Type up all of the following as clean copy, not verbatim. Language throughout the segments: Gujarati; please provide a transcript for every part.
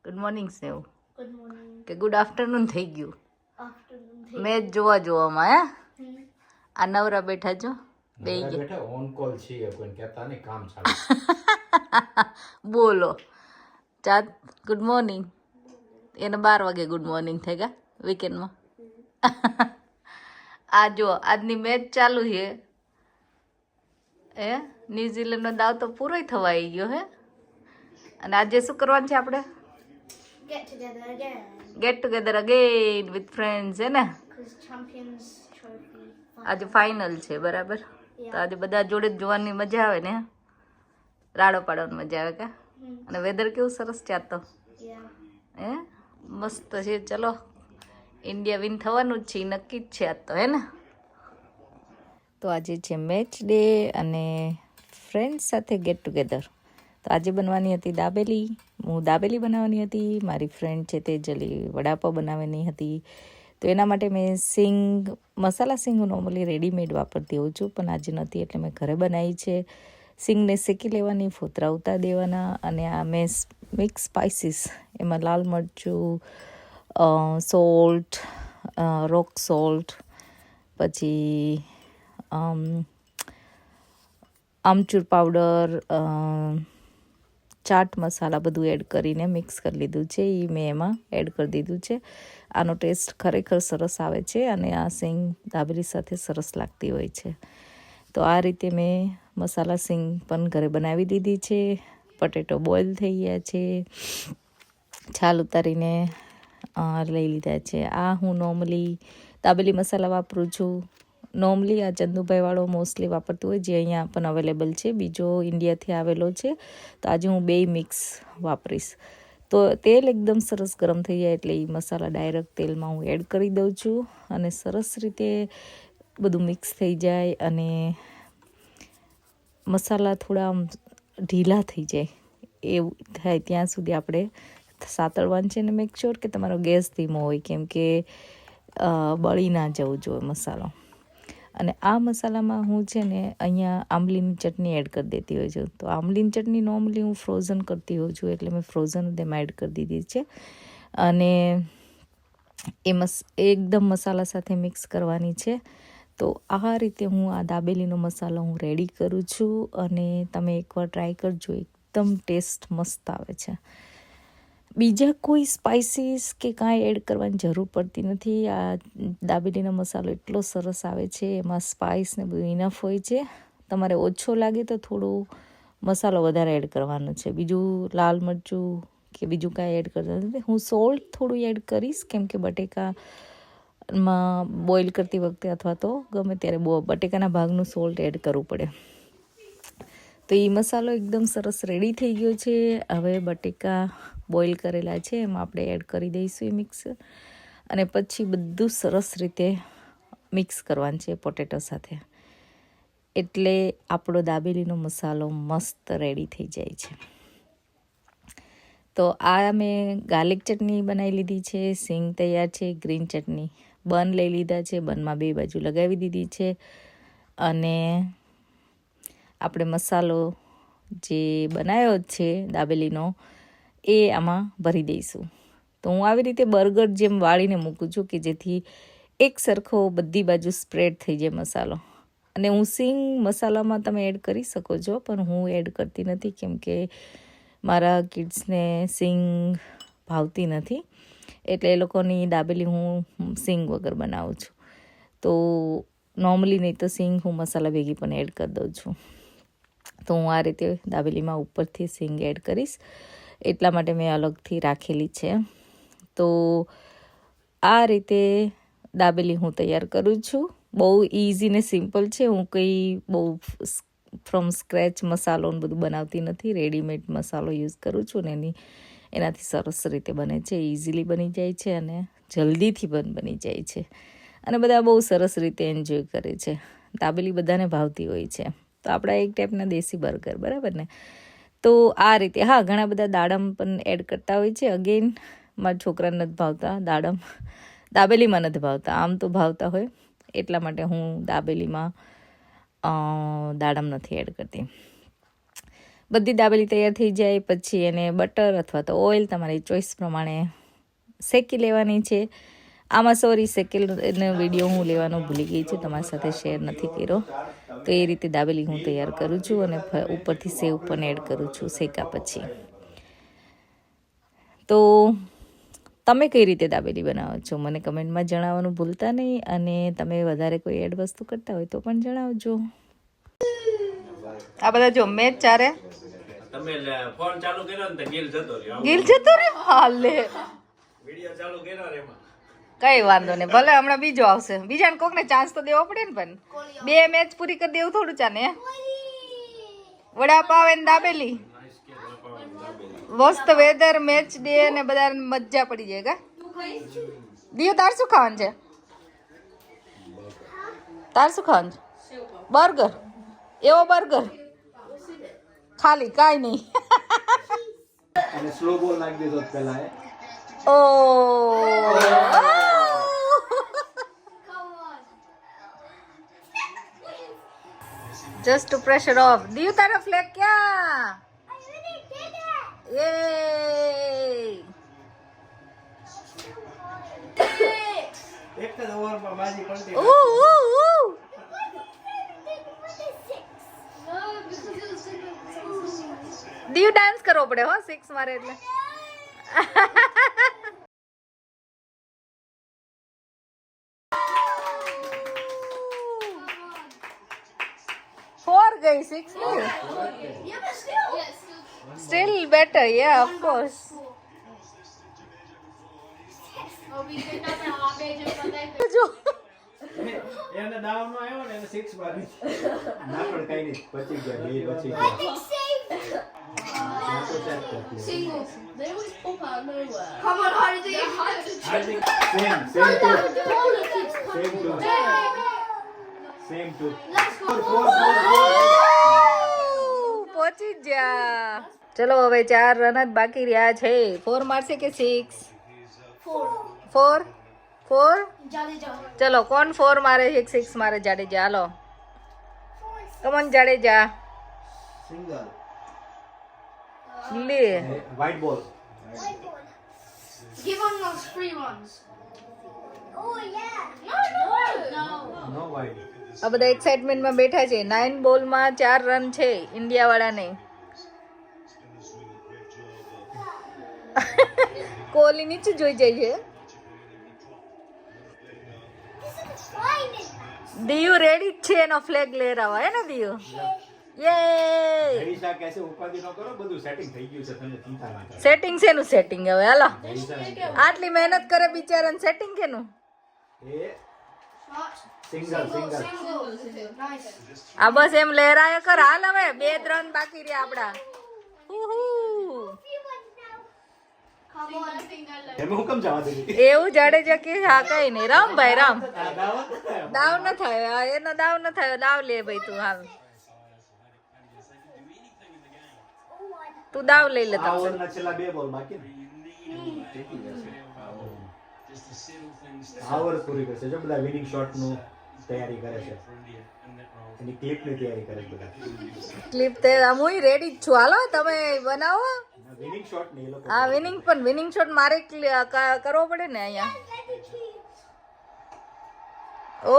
ગુડ મોર્નિંગ સ્નેહ ગુડ મોર્નિંગ. કે ગુડ આફ્ટરનૂન થઈ ગયું આફ્ટરનૂન. મેચ જોવામાં હે આ નવરા બેઠા છો બે બેઠા ઓન કોલ છીએ કોઈ કહેતા નહીં કામ ચાલે. બોલો ચાત ગુડ મોર્નિંગ એને 12 વાગે ગુડ મોર્નિંગ થઈ ગયા વીકેન્ડમાં. આ જો આજની મેચ ચાલુ છે એ ન્યુઝીલેન્ડનો દાવ તો પૂરો થવા આવી ગયો હે. અને આજે શું કરવાનું છે આપણે? Get together again. Get together again with friends હે ને. Because Champions Trophy. આજે ફાઇનલ છે બરાબર. તો Yeah. આજે બધા જોડે જ જોવાની મજા આવે ને, રાડો પાડવાની મજા આવે કા. અને વેધર કેવું સરસ છે આજ તો Yeah. હે મસ્ત છે. ચલો ઇન્ડિયા વિન થવાનું જ છે ઈ નક્કી જ છે આજ તો હે ને. તો આજે છે મેચ ડે અને ફ્રેન્ડ્સ સાથે ગેટ ટુગેધર. તો આજે બનવાની હતી દાબેલી. હું દાબેલી બનાવવાની હતી, મારી ફ્રેન્ડ છે તે જલી વડાપાવ બનાવવાની હતી. તો એના માટે મેં મસાલા સિંગ હું નોર્મલી રેડીમેડ વાપરતી હોઉં છું, પણ આજે નથી એટલે મેં ઘરે બનાવી છે. સિંગને શેકી લેવાની, ફોતરા ઉતાર દેવાના અને આ મેં મિક્સ સ્પાઇસીસ એમાં લાલ મરચું, સોલ્ટ, રોક સોલ્ટ, પછી આમચૂર પાવડર, ચાટ મસાલા બધું એડ કરીને મિક્સ કરી લીધું છે. એ મેં એમાં એડ કરી દીધું છે. આનો ટેસ્ટ ખરેખર સરસ આવે છે અને આ સિંગ દાબેલી સાથે સરસ લાગતી હોય છે. તો આ રીતે મેં મસાલા સિંગ પણ ઘરે બનાવી દીધી છે. પટેટો બોઇલ થઈ ગયા છે, છાલ ઉતારીને લઈ લીધા છે. આ હું નોર્મલી દાબેલી મસાલા વાપરું છું. નોર્મલી આ ચંદુભાઈવાળો મોસ્ટલી વાપરતું હોય, જે અહીંયા પણ અવેલેબલ છે. બીજો ઇન્ડિયાથી આવેલો છે. તો આજે હું બે મિક્સ વાપરીશ. તો તેલ એકદમ સરસ ગરમ થઈ જાય એટલે એ મસાલા ડાયરેક્ટ તેલમાં હું એડ કરી દઉં છું અને સરસ રીતે બધું મિક્સ થઈ જાય અને મસાલા થોડા ઢીલા થઈ જાય એવું થાય ત્યાં સુધી આપણે સાતળવાનું છે. અને મેક શ્યોર કે તમારો ગેસ ધીમો હોય, કેમ કે બળી ના જવું જોઈએ મસાલો. અને આ મસાલામાં હું છે ને અહીંયા આંબલીની ચટણી એડ કરી દેતી હોય છું. તો આંબલીની ચટણી નોર્મલી હું ફ્રોઝન કરતી હોઉં છું એટલે મેં ફ્રોઝન તેમાં એડ કરી દીધી છે. અને એકદમ મસાલા સાથે મિક્સ કરવાની છે. તો આ રીતે હું આ દાબેલીનો મસાલો હું રેડી કરું છું અને તમે એકવાર ટ્રાય કરજો, એકદમ ટેસ્ટ મસ્ત આવે છે. બીજા કોઈ સ્પાઇસીસ કે કાંઈ એડ કરવાની જરૂર પડતી નથી. આ દાબેલીનો મસાલો એટલો સરસ આવે છે, એમાં સ્પાઇસ ને બધું ઇનફ હોય છે. તમારે ઓછો લાગે તો થોડું મસાલો વધારે એડ કરવાનો છે. બીજું લાલ મરચું કે બીજું કાંઈ એડ કરવાનું નથી. હું સોલ્ટ થોડું એડ કરીશ, કેમ કે બટેકામાં બોઇલ કરતી વખતે અથવા તો ગમે ત્યારે બટેકાના ભાગનું સોલ્ટ એડ કરવું પડે. તો એ મસાલો એકદમ સરસ રેડી થઈ ગયો છે. હવે બટેકા બોઇલ કરેલા છે એમાં આપણે એડ કરી દઈશું એ મિક્સર, અને પછી બધું સરસ રીતે મિક્સ કરવાનું છે પોટેટો સાથે. એટલે આપણો દાબેલીનો મસાલો મસ્ત રેડી થઈ જાય છે. તો આ મેં ગાર્લિક ચટણી બનાવી લીધી છે, સિંગ તૈયાર છે, ગ્રીન ચટણી, બન લઈ લીધા છે, બનમાં બે બાજુ લગાવી દીધી છે. અને આપણે મસાલો જે બનાવ્યો છે દાબેલીનો એ આમાં ભરી દઈશું. તો હું આવી રીતે બર્ગર જેમ વાળીને મૂકું છું કે જેથી એક સરખો બધી બાજુ સ્પ્રેડ થઈ જાય મસાલો. અને હું સિંગ મસાલામાં તમે એડ કરી શકો છો, પણ હું એડ કરતી નથી કેમ કે મારા કિડ્સને સિંગ ભાવતી નથી, એટલે એ લોકોની દાબેલી હું સિંગ વગર બનાવું છું. તો નોર્મલી નહીં તો સિંગ હું મસાલા ભેગી પણ એડ કરી દઉં છું. તો હું આ રીતે દાબેલીમાં ઉપરથી સિંગ એડ કરીશ, એટલા માટે મેં અલગથી રાખેલી છે. તો આ રીતે દાબેલી હું તૈયાર કરું છું. બહુ ઇઝી ને સિમ્પલ છે. હું કંઈ બહુ ફ્રોમ સ્ક્રેચ મસાલો બધું બનાવતી નથી. રેડીમેડ મસાલો યુઝ કરું છું ને એનાથી સરસ રીતે બને છે, ઇઝીલી બની જાય છે અને જલ્દીથી બની જાય છે. અને બધા બહુ સરસ રીતે એન્જોય કરે છે. દાબેલી બધાને ભાવતી હોય છે. તો આપણા એક ટાઈપના દેશી બર્ગર, બરાબર ને. તો આ રીતે હા, ઘણા બધા દાડમ પણ એડ કરતા હોય છે. અગેન મારા છોકરાને નથી ભાવતા દાડમ, દાબેલીમાં નથી ભાવતા. આમ તો ભાવતા હોય, એટલા માટે હું દાબેલીમાં દાડમ નથી એડ કરતી. બધી દાબેલી તૈયાર થઈ જાય પછી એને બટર અથવા તો ઓઇલ તમારી ચોઈસ પ્રમાણે શેકી લેવાની છે. આમાં સોરી શેકેલનો વિડીયો હું લેવાનો ભૂલી ગઈ છું, તમારી સાથે શેર નથી કર્યો. તો એ રીતે દાબેલી હું તૈયાર કરું છું અને ઉપરથી સેવ પણ એડ કરું છું શેકા પછી. તો તમે કઈ રીતે દાબેલી બનાવો છો મને કમેન્ટમાં જણાવવાનું ભૂલતા નહીં, અને તમે વધારે કોઈ એડ વસ્તુ કરતા હોય તો પણ જણાવજો. આ બધા જો મેચ ચારે તમે ફોન ચાલુ કર્યો ને તો ગિલ જતો રહ્યો. ગિલ જતો રે હાલે વિડિયો ચાલુ કર્યો રે એમાં કઈ વાંધો નહીં, ભલે હમણાં બીજો આવશે. બીજાને કોકને ચાન્સ તો દેવો પડે ને, પણ 2 મેચ પૂરી કરી દેવું થોડું ચાલે. વડાપાવ ને દાબેલી મસ્ત વેધર મેચ ડે ને બધા મજા પડી જાય. કા દિયો તાર શું ખાવાનું છે? તાર શું ખાવાનું છે? બર્ગર. એવો બર્ગર ખાલી કાંઈ નહીં. અને સ્લો બોલ નાખી દીધો પહેલા એ. ઓ જસ્ટ ટુ પ્રેશર ઓફ. દિયો તારો ફ્લેગ ક્યાં? યે એક જ ઓવરમાં બાજી પડતી. ઓ દિયો ડાન્સ કરવો પડે હો 6 મારે એટલે. ફોર ગઈ 6 નહીં. Yeah, but still. Still better, yeah, of course. જો એને દાવ નો આવ્યો ને એને 6 મારી. ના પણ કઈ નહીં, બચી ગયા, બે બચી ગયા. ના તો check કરતી. Singles. They always pop out of nowhere. Come on, Hardy. Same two. Let's go. પહોંચી ગયા. ચલો હવે 4 રન જ બાકી રહ્યા છે. 4 મારશે કે 6? 4. Jadeja. ચલો કોણ 4 મારે 6 મારે? જાડેજા. હાલો કમન જાડેજા. Single. લે White ball. Give on those free ones. Oh yeah. No. No white. આ બધા એક્સાઇટમેન્ટમાં બેઠા છે. 9 બોલમાં 4 રન છે ઇન્ડિયા વાળાને. કોહલી નીચે જોઈ જાય છે. દિયુ રેડી છે, એનો ફ્લેગ લહેરાવા હે ને દિયુ? યે હરીશા કહેશે ઉપાધિ ન કરો, બધું સેટિંગ થઈ ગયું છે, તમે ચિંતા ના કરો. સેટિંગ શેનું સેટિંગ હવે? હાલો હરીશા આટલી મહેનત કરે બિચારાને સેટિંગ કેનું? એ સિંગલ. Nice. આ બસ એમ લહેરાય કર. હાલ હવે 2 રન બાકી રહ્યા આપડા. Come on. એમે હુકમ જવા દીધી. એવું જાડેજા કે હા કઈ નહીં. રામ ભાઈ રામ. આ દાવત દાવ ન થયો. હા, એનો દાવ ન થયો. દાવ લે ભાઈ તું. હાલ તું દાવ લઈ લે. આ તમે ઓવરના છેલ્લા 2 બોલ બાકી ને. આવર પૂરી કરશે જો બધા વિનિંગ શોટ નું તૈયારી કરે છે, એની ક્લિપ ની તૈયારી કરે છે બધા. ક્લિપ તે હું રેડી જ છું. હાલો તમે બનાવો. વિનિંગ શોટ ને એ લોકો હા વિનિંગ પણ વિનિંગ શોટ મારે કરવો પડે ને અહીંયા. ઓ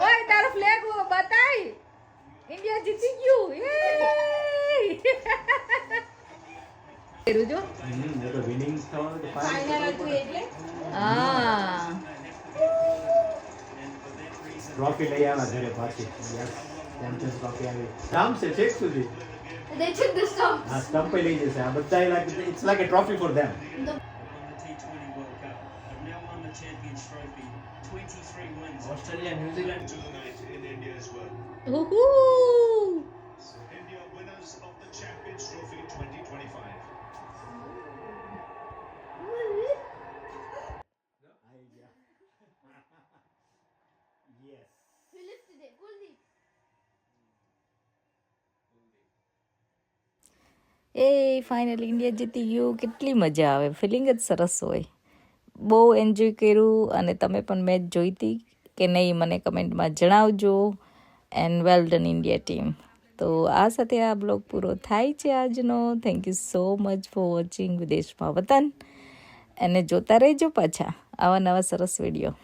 ઓય તારો ફ્લેગ બતાય. ઇન્ડિયા જીતી ગયું. કરું જો. એ તો વિનિંગ થવાનું તો ફાઇનલ હતું એટલે હા ટ્રોફી લઈ આવ્યા ઘરે પાછી. યસ ચેમ્પિયન્સ ટ્રોફી આવી. રામ છે છેક સુધી They took the stumps. આ સ્ટમ્પ લઈ જશે આ બધા it's like a trophy for them won the T20 World Cup, have now won the Champions Trophy, 23 wins. Australia New Zealand tonight in India as well. ઉહુ. So India winners of the Champions Trophy 2025. Yes Who lifted it? Kuldeep. A final India જીતી ગયું. કેટલી મજા આવે, ફિલિંગ જ સરસ હોય. બહુ એન્જોય કર્યું. અને તમે પણ મેચ જોઈતી કે નહીં મને કમેન્ટમાં જણાવજો. And well done India team. તો આ સાથે આ બ્લોગ પૂરો થાય છે આજનો. Thank you so much for watching વિદેશમાં વતન. અને જોતા રહેજો પાછા આવા નવા સરસ વિડીયો.